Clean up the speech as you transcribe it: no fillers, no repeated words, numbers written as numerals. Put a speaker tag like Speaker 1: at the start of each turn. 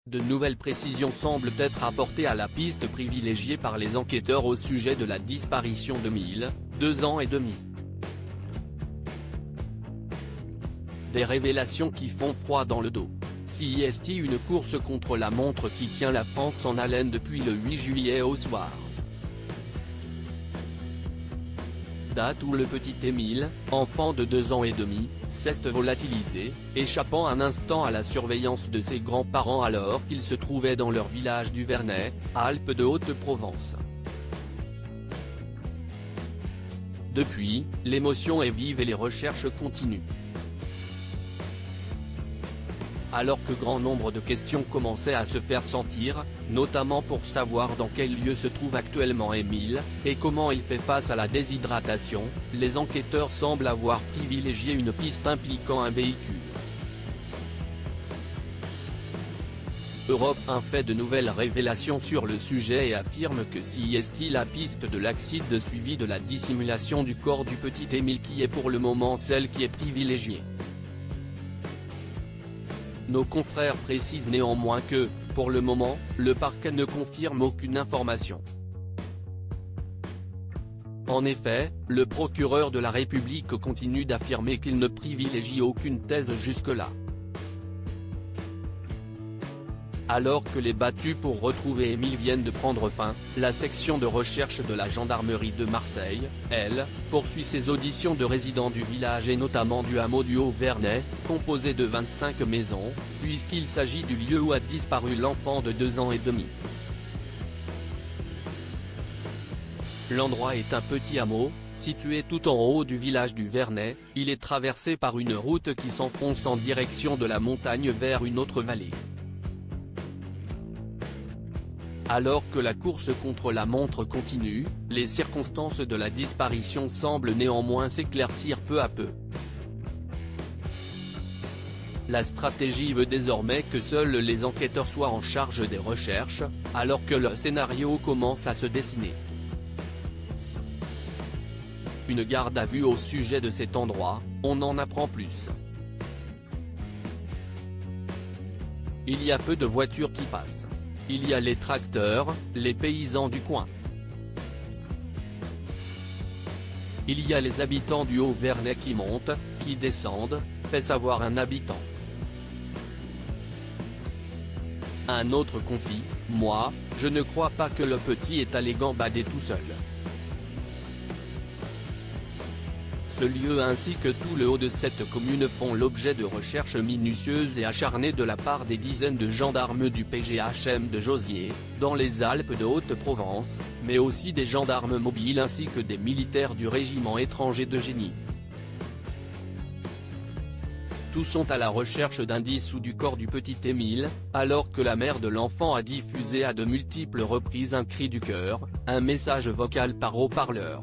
Speaker 1: De nouvelles précisions semblent être apportées à la piste privilégiée par les enquêteurs au sujet de la disparition d'Émile, 2 ans et demi. Des révélations qui font froid dans le dos. CIST, une course contre la montre qui tient la France en haleine depuis le 8 juillet au soir. Date où le petit Émile, enfant de 2 ans et demi, s'est volatilisé, échappant un instant à la surveillance de ses grands-parents alors qu'ils se trouvaient dans leur village du Vernet, Alpes de Haute-Provence. Depuis, l'émotion est vive et les recherches continuent. Alors que grand nombre de questions commençaient à se faire sentir, notamment pour savoir dans quel lieu se trouve actuellement Émile, et comment il fait face à la déshydratation, les enquêteurs semblent avoir privilégié une piste impliquant un véhicule. Europe 1 fait de nouvelles révélations sur le sujet et affirme que CIST, la piste de l'accident suivi de la dissimulation du corps du petit Émile qui est pour le moment celle qui est privilégiée. Nos confrères précisent néanmoins que, pour le moment, le parquet ne confirme aucune information. En effet, le procureur de la République continue d'affirmer qu'il ne privilégie aucune thèse jusque-là. Alors que les battues pour retrouver Émile viennent de prendre fin, la section de recherche de la gendarmerie de Marseille, elle, poursuit ses auditions de résidents du village et notamment du hameau du Haut-Vernet, composé de 25 maisons, puisqu'il s'agit du lieu où a disparu l'enfant de 2 ans et demi. L'endroit est un petit hameau, situé tout en haut du village du Vernet, il est traversé par une route qui s'enfonce en direction de la montagne vers une autre vallée. Alors que la course contre la montre continue, les circonstances de la disparition semblent néanmoins s'éclaircir peu à peu. La stratégie veut désormais que seuls les enquêteurs soient en charge des recherches, alors que le scénario commence à se dessiner. Une garde à vue au sujet de cet endroit, on en apprend plus. Il y a peu de voitures qui passent. Il y a les tracteurs, les paysans du coin. Il y a les habitants du Haut-Vernet qui montent, qui descendent, fait savoir un habitant. Un autre confie, « Moi, je ne crois pas que le petit est allé gambader tout seul. » Ce lieu ainsi que tout le haut de cette commune font l'objet de recherches minutieuses et acharnées de la part des dizaines de gendarmes du PGHM de Josier, dans les Alpes de Haute-Provence, mais aussi des gendarmes mobiles ainsi que des militaires du régiment étranger de génie. Tous sont à la recherche d'indices ou du corps du petit Émile, alors que la mère de l'enfant a diffusé à de multiples reprises un cri du cœur, un message vocal par haut-parleur.